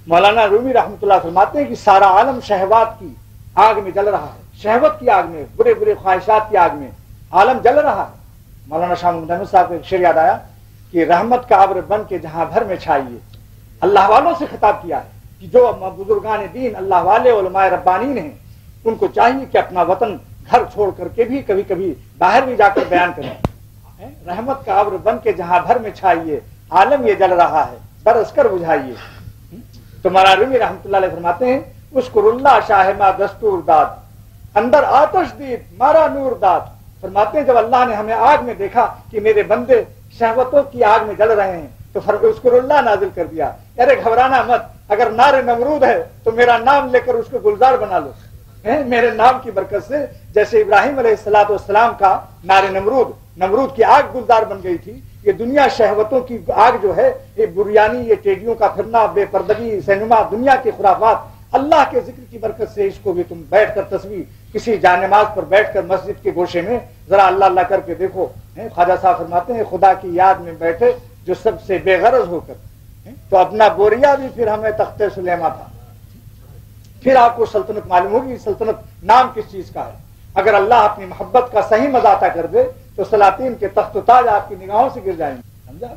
مولانا رومی رحمۃ اللہ فرماتے ہیں کہ سارا عالم شہوات کی آگ میں جل رہا ہے، شہوت کی آگ میں، برے برے خواہشات کی آگ میں عالم جل رہا ہے۔ مولانا شاہ محمد احمد صاحب کو ایک شعر یاد آیا کہ رحمت کا ابر بن کے جہاں بھر میں چھائیے، اللہ والوں سے خطاب کیا ہے کہ جو بزرگان دین اللہ والے علماء ربانین ہیں ان کو چاہیے کہ اپنا وطن گھر چھوڑ کر کے بھی کبھی کبھی باہر بھی جا کر بیان کریں۔ رحمت کا ابر بن کے جہاں بھر میں چھائیے، عالم یہ جل رہا ہے برس کر بجھائیے۔ تو مولانا رومی رحمۃ اللہ علیہ فرماتے ہیں اذکر اللہ شاہ ما دستور داد، اندر آتش دید مارا نور داد۔ فرماتے ہیں جب اللہ نے ہمیں آگ میں دیکھا کہ میرے بندے شہوتوں کی آگ میں جل رہے ہیں تو اذکر اللہ نازل کر دیا، ارے گھبرانا مت، اگر نار نمرود ہے تو میرا نام لے کر اس کو گلزار بنا لو، میرے نام کی برکت سے۔ جیسے ابراہیم علیہ السلام کا نار نمرود کی آگ گلزار بن گئی تھی، یہ دنیا شہوتوں کی آگ جو ہے، یہ بریانی، یہ ٹیڈیوں کا پھرنا، بے پردگی، سینما، دنیا کے خرافات، اللہ کے ذکر کی برکت سے اس کو بھی تم بیٹھ کر تصویر کسی جانماز پر بیٹھ کر مسجد کے گوشے میں ذرا اللہ اللہ کر کے دیکھو۔ خواجہ صاحب فرماتے ہیں خدا کی یاد میں بیٹھے جو سب سے بے غرض ہو کر، تو اپنا بوریا بھی پھر ہمیں تخت سلیما تھا۔ پھر آپ کو سلطنت معلوم ہوگی سلطنت نام کس چیز کا ہے۔ اگر اللہ اپنی محبت کا صحیح مذاقہ کر دے تو سلاطین کے تخت و تاج آپ کی نگاہوں سے گر جائیں گے، سمجھا؟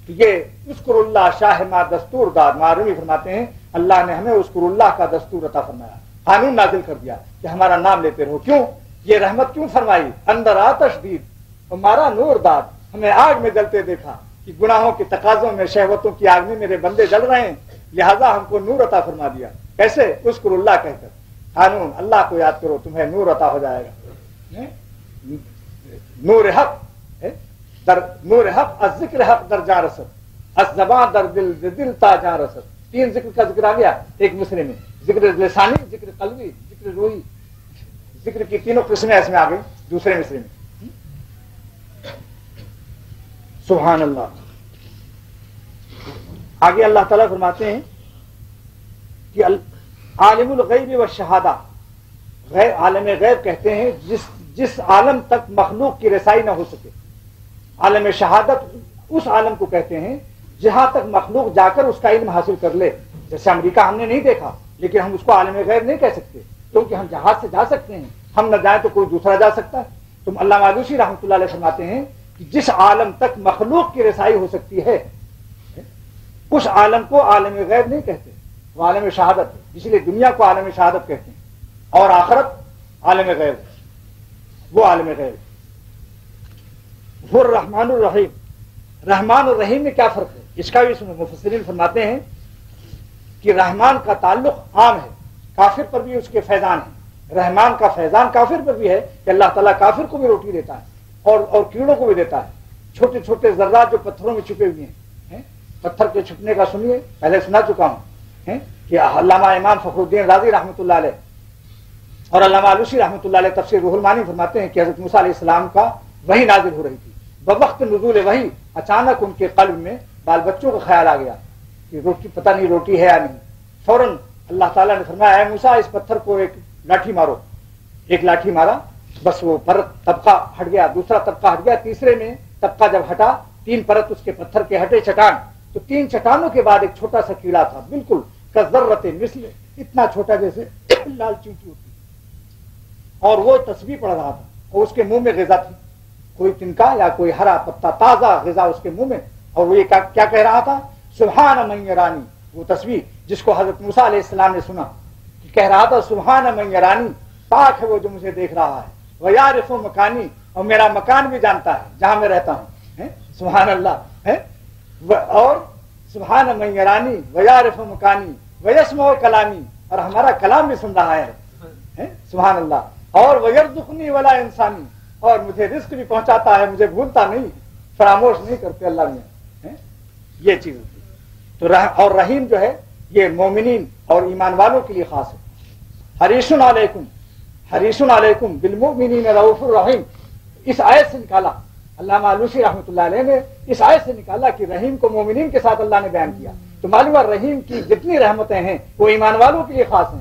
تو یہ اذکر اللہ شاہ ما دستور داد، معرومی فرماتے ہیں اللہ نے ہمیں اذکر اللہ کا دستور عطا فرمایا، قانون نازل کر دیا کہ ہمارا نام لیتے رہو۔ کیوں یہ رحمت کیوں فرمائی؟ اندر آتش دید ہمارا نور داد، ہمیں آگ میں جلتے دیکھا کہ گناہوں کے تقاضوں میں، شہوتوں کی آگ میں میرے بندے جل رہے ہیں، لہذا ہم کو نور عطا فرما دیا۔ کیسے؟ اذکر اللہ کہہ کر، قانون اللہ کو یاد کرو تمہیں نور عطا ہو جائے گا۔ نور حق در نور حق از ذکر حق در جا رسد، از زبان در دل دل تا جا رسد۔ تین ذکر کا ذکر آ گیا ایک مصرے میں، ذکر لسانی، ذکر قلبی، ذکر روحی، ذکر کی تینوں قسمیں اس میں آ گئی دوسرے مصرے میں۔ سبحان اللہ۔ آگے اللہ تعالیٰ فرماتے ہیں کہ عالم الغیب والشہادہ، غیر عالم غیب کہتے ہیں جس عالم تک مخلوق کی رسائی نہ ہو سکے۔ عالم شہادت اس عالم کو کہتے ہیں جہاں تک مخلوق جا کر اس کا علم حاصل کر لے۔ جیسے امریکہ ہم نے نہیں دیکھا لیکن ہم اس کو عالم غیب نہیں کہہ سکتے کیونکہ ہم جہاز سے جا سکتے ہیں، ہم نہ جائیں تو کوئی دوسرا جا سکتا ہے۔ تم علامہ آلوسی رحمۃ اللہ علیہ فرماتے ہیں کہ جس عالم تک مخلوق کی رسائی ہو سکتی ہے اس عالم کو عالم غیب نہیں کہتے، وہ عالم شہادت ہے۔ اس لیے دنیا کو عالم شہادت کہتے ہیں اور آخرت عالم غیب، وہ عالم غیب۔ وہ الرحمن الرحیم، رحمان اور رحیم میں کیا فرق ہے اس کا بھی سنو۔ مفسرین فرماتے ہیں کہ رحمان کا تعلق عام ہے، کافر پر بھی اس کے فیضان ہیں۔ رحمان کا فیضان کافر پر بھی ہے کہ اللہ تعالیٰ کافر کو بھی روٹی دیتا ہے اور کیڑوں کو بھی دیتا ہے۔ چھوٹے چھوٹے ذرات جو پتھروں میں چھپے ہوئے ہیں، پتھر کے چھپنے کا سنیے، پہلے سنا چکا ہوں کہ علامہ امام فخر الدین رازی رحمۃ اللہ علیہ اور علامہ آلوسی رحمۃ اللہ علیہ تفسیر روح المانی فرماتے ہیں کہ حضرت موسیٰ علیہ السلام کا وحی نازل ہو رہی تھی، بوقت نزول وحی اچانک ان کے قلب میں بال بچوں کا خیال آ گیا کہ روٹی، پتہ نہیں روٹی ہے یا نہیں۔ فوراً اللہ تعالیٰ نے فرمایا اے موسیٰ اس پتھر کو ایک لاٹھی مارو۔ ایک لاٹھی مارا، بس وہ پرت طبقہ ہٹ گیا، دوسرا طبقہ ہٹ گیا، تیسرے میں طبقہ جب ہٹا، تین پرت اس کے پتھر کے ہٹے چٹان، تو تین چٹانوں کے بعد ایک چھوٹا سا کیڑا تھا، بالکل کذرۃ مثل، اتنا چھوٹا جیسے لال چینٹی ہوتی، اور وہ تسبیح پڑھ رہا تھا اور اس کے منہ میں غذا تھی، کوئی تنکا یا کوئی ہرا پتا، تازہ غذا اس کے منہ میں، اور وہ یہ کیا کہہ رہا تھا؟ سبحان من یرانی، وہ تسبیح جس کو حضرت موسیٰ علیہ السلام نے سنا، کہہ رہا تھا سبحان من یرانی، پاک ہے وہ جو مجھے دیکھ رہا ہے، ویعرف مکانی، اور میرا مکان بھی جانتا ہے جہاں میں رہتا ہوں، سبحان اللہ، اور سبحان من یرانی ویعرف مکانی ویسمع کلامی، اور ہمارا کلام بھی سن رہا ہے، سبحان اللہ، اور ویرزقنی ولا انسانی، اور مجھے رزق بھی پہنچاتا ہے، مجھے بھولتا نہیں، فراموش نہیں کرتے اللہ نے، یہ چیز ہوتی۔ تو اور رحیم جو ہے یہ مومنین اور ایمان والوں کے لیے خاص ہے۔ حریص علیکم، حریص علیکم بالمؤمنین رؤوف الرحیم، اس آیت سے نکالا علامہ آلوسی رحمۃ اللہ علیہ نے، اس آیت سے نکالا کہ رحیم کو مومنین کے ساتھ اللہ نے بیان کیا، تو معلوم ہے رحیم کی جتنی رحمتیں ہیں وہ ایمان والوں کے لیے خاص ہیں۔